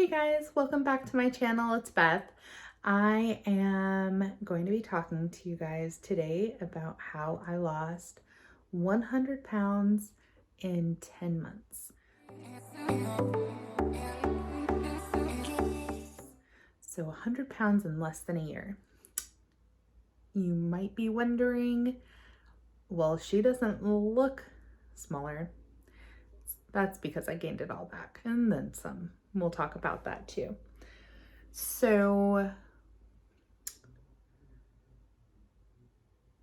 Hey guys, welcome back to my channel. It's Beth. I am going to be talking to you guys today about how I lost 100 pounds in 10 months. So 100 pounds in less than a year. You might be wondering, well, she doesn't look smaller. That's because I gained it all back and then some. We'll talk about that too. So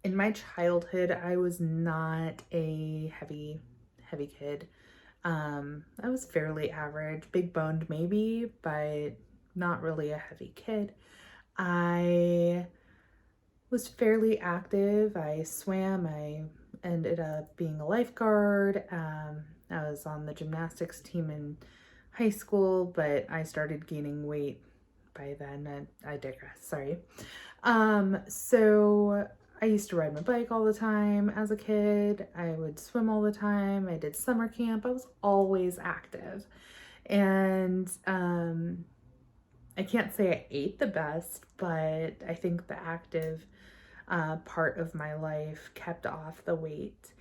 in my childhood, I was not a heavy kid. I was fairly average, big boned maybe, but not really a heavy kid. I was fairly active. I swam. I ended up being a lifeguard. I was on the gymnastics team in high school, but I started gaining weight by then, and I digress, sorry. So I used to ride my bike all the time as a kid. I would swim all the time. I did summer camp. I was always active. And I can't say I ate the best, but I think the active part of my life kept off the weight.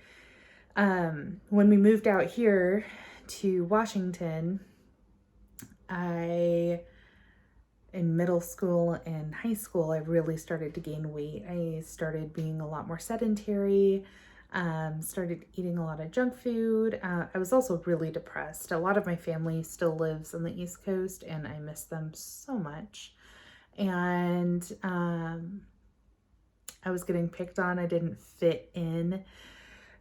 When we moved out here to Washington, in middle school and high school, I really started to gain weight. I started being a lot more sedentary, started eating a lot of junk food. I was also really depressed. A lot of my family still lives on the East Coast, and I miss them so much. And I was getting picked on. I didn't fit in.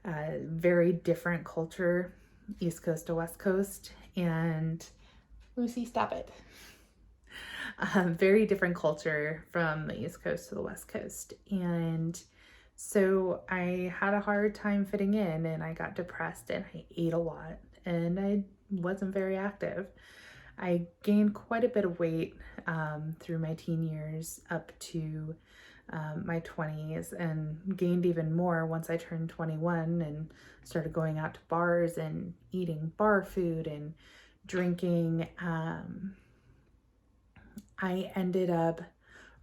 Very different culture, East Coast to West Coast. And Lucy, stop it. Very different culture from the East Coast to the West Coast. And so I had a hard time fitting in, and I got depressed, and I ate a lot, and I wasn't very active. I gained quite a bit of weight through my teen years up to my 20s, and gained even more once I turned 21 and started going out to bars and eating bar food and drinking. I ended up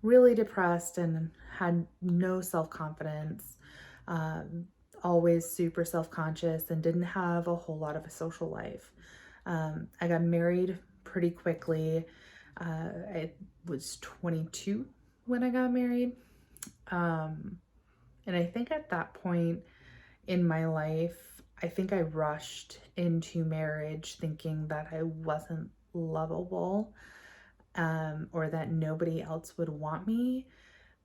really depressed and had no self-confidence, always super self-conscious, and didn't have a whole lot of a social life. I got married pretty quickly. I was 22 when I got married. And I think at that point in my life, I think I rushed into marriage thinking that I wasn't lovable. Or that nobody else would want me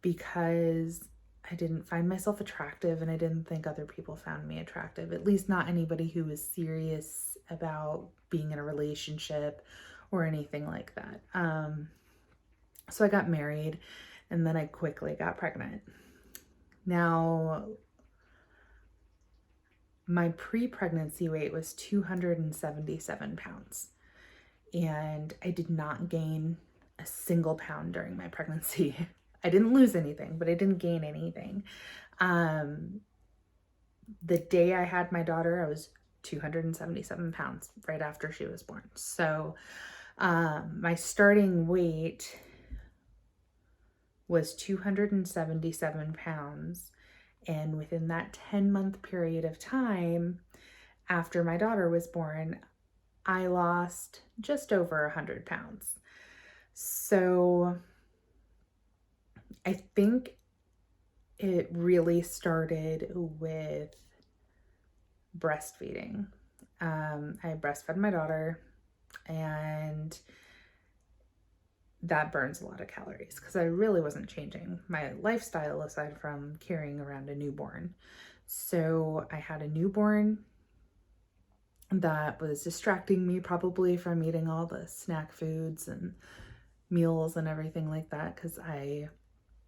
because I didn't find myself attractive, and I didn't think other people found me attractive, at least not anybody who was serious about being in a relationship or anything like that. So I got married, and then I quickly got pregnant. Now, my pre-pregnancy weight was 277 pounds. And I did not gain a single pound during my pregnancy. I didn't lose anything, but I didn't gain anything. The day I had my daughter, I was 277 pounds right after she was born. So my starting weight was 277 pounds. And within that 10-month period of time after my daughter was born, I lost just over 100 pounds. So I think it really started with breastfeeding. I breastfed my daughter, and that burns a lot of calories because I really wasn't changing my lifestyle aside from carrying around a newborn. So I had a newborn that was distracting me probably from eating all the snack foods and meals and everything like that, because I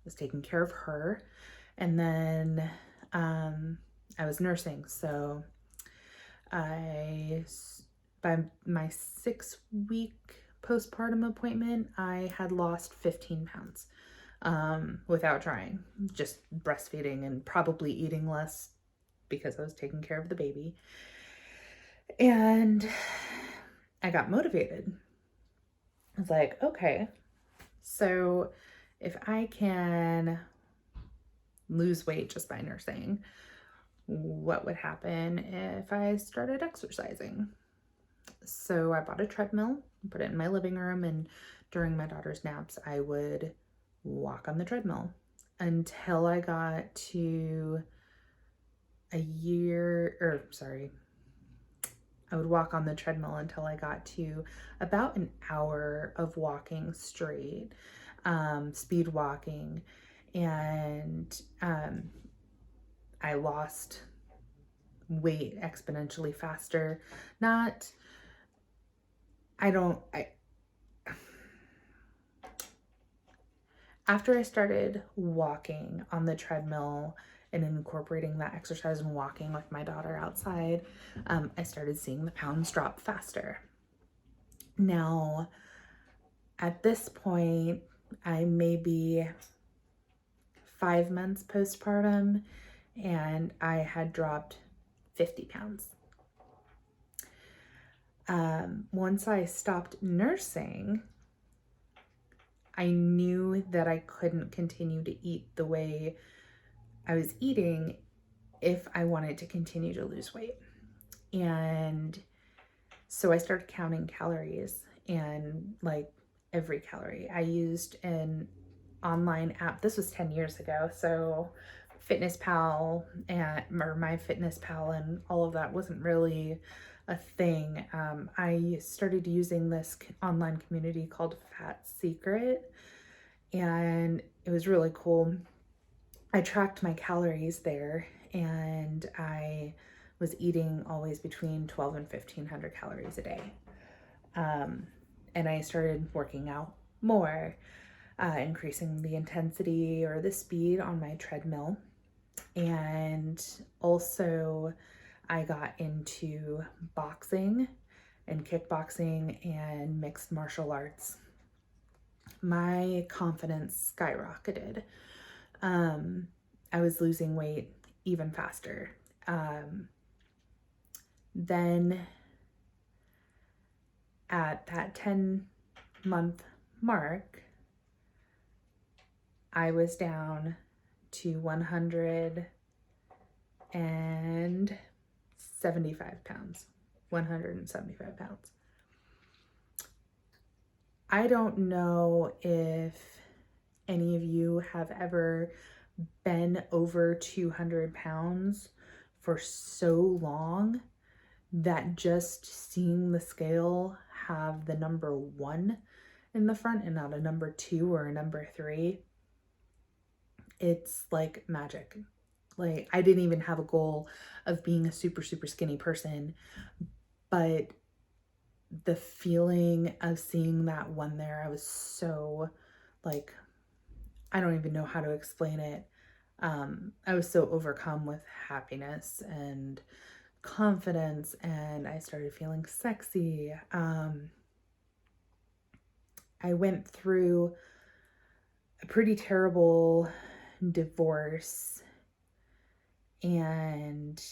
was taking care of her. And then I was nursing, so by my 6-week postpartum appointment, I had lost 15 pounds without trying, just breastfeeding and probably eating less because I was taking care of the baby. And I got motivated. was like, okay, so if I can lose weight just by nursing, what would happen if I started exercising? So I bought a treadmill, put it in my living room, and during my daughter's naps, I would walk on the treadmill until I got to I would walk on the treadmill until I got to about an hour of walking straight, speed walking, and I lost weight exponentially faster. Not, I don't, I, After I started walking on the treadmill and incorporating that exercise and walking with my daughter outside, I started seeing the pounds drop faster. Now, at this point, I may be 5 months postpartum, and I had dropped 50 pounds. Once I stopped nursing, I knew that I couldn't continue to eat the way I was eating if I wanted to continue to lose weight. And so I started counting calories, and like every calorie. I used an online app. This was 10 years ago. So FitnessPal and or MyFitnessPal and all of that wasn't really a thing. I started using this online community called Fat Secret, and it was really cool. I tracked my calories there, and I was eating always between 12 and 1500 calories a day. And I started working out more, increasing the intensity or the speed on my treadmill. And also I got into boxing and kickboxing and mixed martial arts. My confidence skyrocketed. I was losing weight even faster. Then at that 10-month mark, I was down to 175 pounds. 175 pounds. I don't know if any of you have ever been over 200 pounds for so long that just seeing the scale have the number 1 in the front and not a number 2 or a number 3, it's like magic. Like, I didn't even have a goal of being a super, super skinny person, but the feeling of seeing that 1 there, I was so like, I don't even know how to explain it. I was so overcome with happiness and confidence, and I started feeling sexy. I went through a pretty terrible divorce, and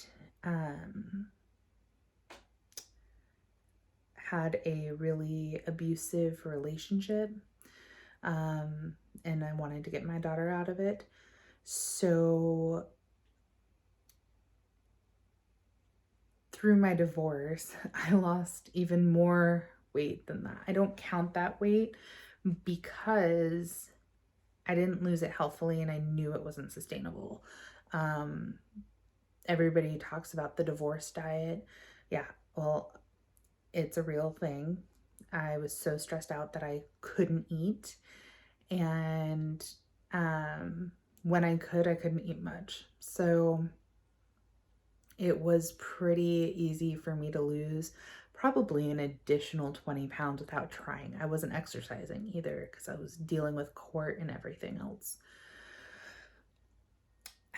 had a really abusive relationship, and I wanted to get my daughter out of it. So through my divorce, I lost even more weight than that. I don't count that weight because I didn't lose it healthfully, and I knew it wasn't sustainable. Everybody talks about the divorce diet. Yeah, well, it's a real thing. I was so stressed out that I couldn't eat, and when I couldn't eat much. So it was pretty easy for me to lose probably an additional 20 pounds without trying. I wasn't exercising either because I was dealing with court and everything else.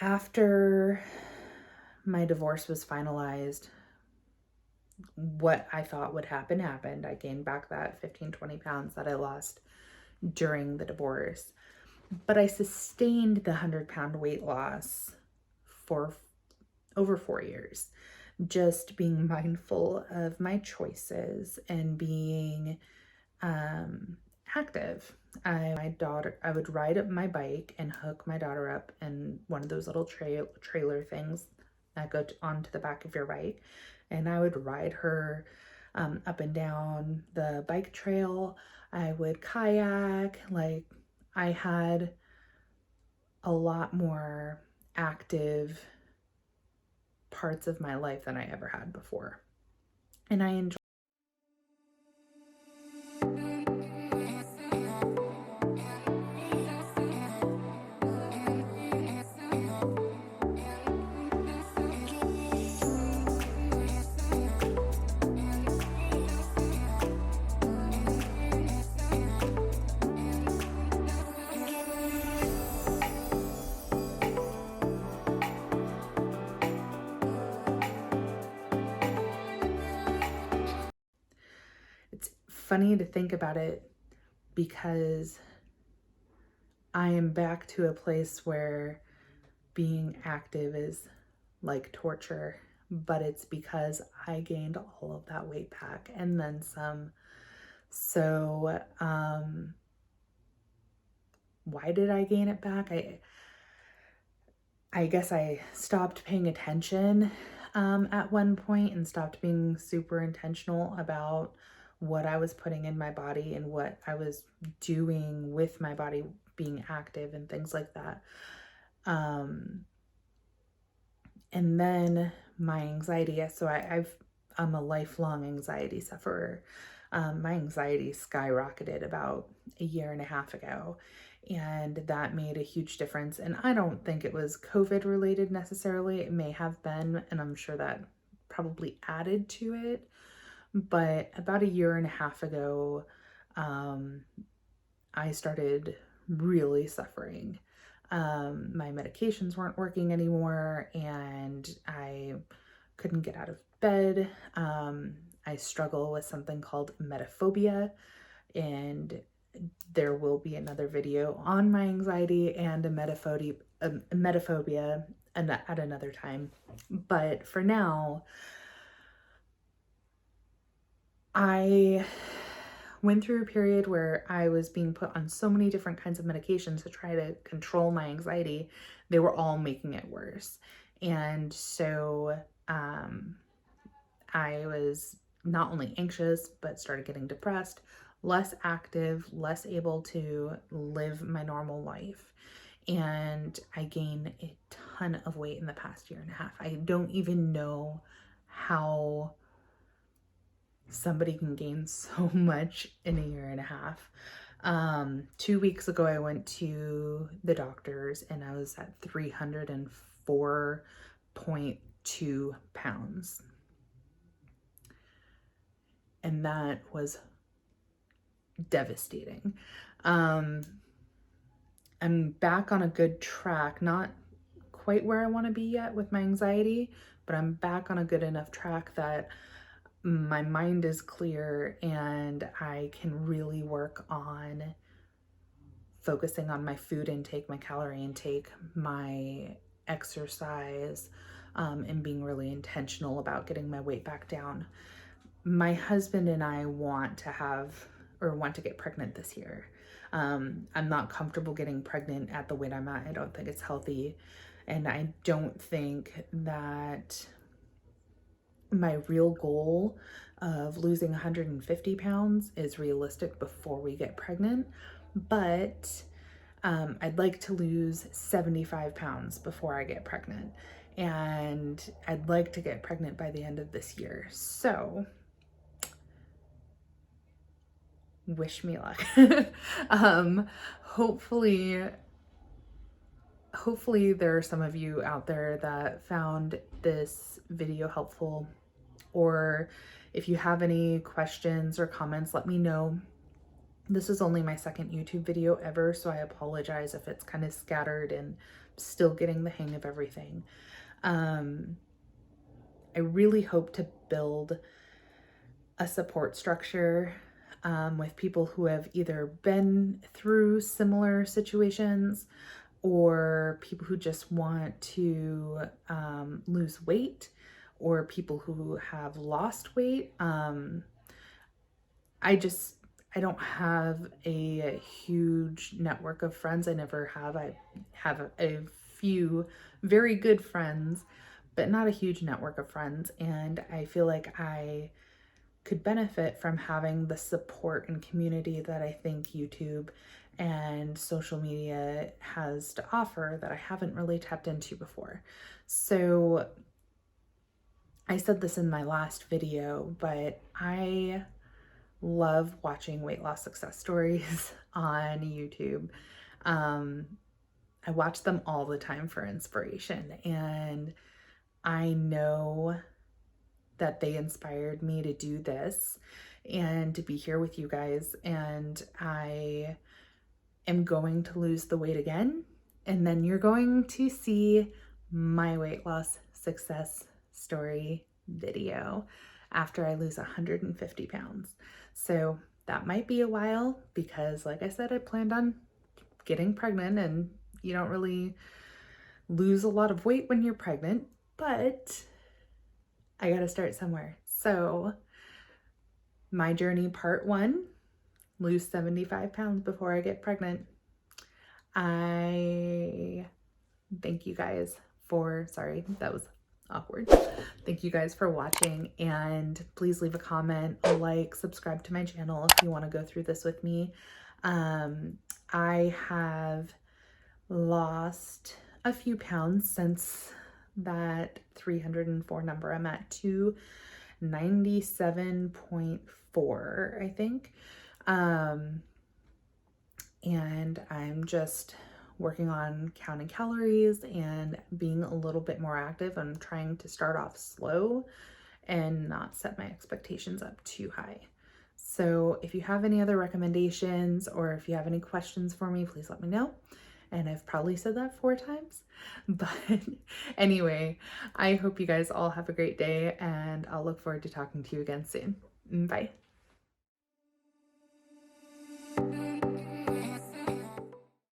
After my divorce was finalized, what I thought would happen happened. I gained back that 15-20 pounds that I lost during the divorce, but I sustained the 100-pound weight loss for over 4 years, just being mindful of my choices and being active. I would ride up my bike and hook my daughter up in one of those little trailer things that go onto the back of your bike. And I would ride her up and down the bike trail. I would kayak. Like, I had a lot more active parts of my life than I ever had before. And I enjoy. It's funny to think about it because I am back to a place where being active is like torture, but it's because I gained all of that weight back and then some. So, why did I gain it back? I guess I stopped paying attention at one point and stopped being super intentional about what I was putting in my body and what I was doing with my body, being active and things like that. And then my anxiety, so I'm a lifelong anxiety sufferer. My anxiety skyrocketed about a year and a half ago, and that made a huge difference. And I don't think it was COVID related necessarily. It may have been, and I'm sure that probably added to it. But about a year and a half ago, I started really suffering. My medications weren't working anymore, and I couldn't get out of bed. I struggle with something called metaphobia, and there will be another video on my anxiety and a metaphobia at another time. But for now, I went through a period where I was being put on so many different kinds of medications to try to control my anxiety. They were all making it worse. And so I was not only anxious, but started getting depressed, less active, less able to live my normal life. And I gained a ton of weight in the past year and a half. I don't even know how somebody can gain so much in a year and a half. 2 weeks ago, I went to the doctors and I was at 304.2 pounds. And that was devastating. I'm back on a good track, not quite where I want to be yet with my anxiety, but I'm back on a good enough track that my mind is clear and I can really work on focusing on my food intake, my calorie intake, my exercise, and being really intentional about getting my weight back down. My husband and I want to get pregnant this year. I'm not comfortable getting pregnant at the weight I'm at. I don't think it's healthy. And I don't think that my real goal of losing 150 pounds is realistic before we get pregnant. But I'd like to lose 75 pounds before I get pregnant. And I'd like to get pregnant by the end of this year. So wish me luck. Hopefully there are some of you out there that found this video helpful, or if you have any questions or comments, let me know. This is only my second YouTube video ever, so I apologize if it's kind of scattered and still getting the hang of everything. I really hope to build a support structure with people who have either been through similar situations or people who just want to lose weight, or people who have lost weight. I don't have a huge network of friends. I never have. I have a few very good friends, but not a huge network of friends. And I feel like I could benefit from having the support and community that I think YouTube and social media has to offer that I haven't really tapped into before. So I said this in my last video, but I love watching weight loss success stories on YouTube. I watch them all the time for inspiration, and I know that they inspired me to do this and to be here with you guys. And I am going to lose the weight again, and then you're going to see my weight loss success story video after I lose 150 pounds. So that might be a while because, like I said, I planned on getting pregnant, and you don't really lose a lot of weight when you're pregnant, but I gotta start somewhere. So my journey, part 1, lose 75 pounds before I get pregnant. I thank you guys for, sorry, that was awkward. Thank you guys for watching, and please leave a comment, a like, subscribe to my channel if you want to go through this with me. I have lost a few pounds since that 304 number. I'm at 297.4, I think. And I'm just working on counting calories and being a little bit more active. I'm trying to start off slow and not set my expectations up too high. So if you have any other recommendations or if you have any questions for me, please let me know. And I've probably said that 4 times, but anyway, I hope you guys all have a great day, and I'll look forward to talking to you again soon. Bye.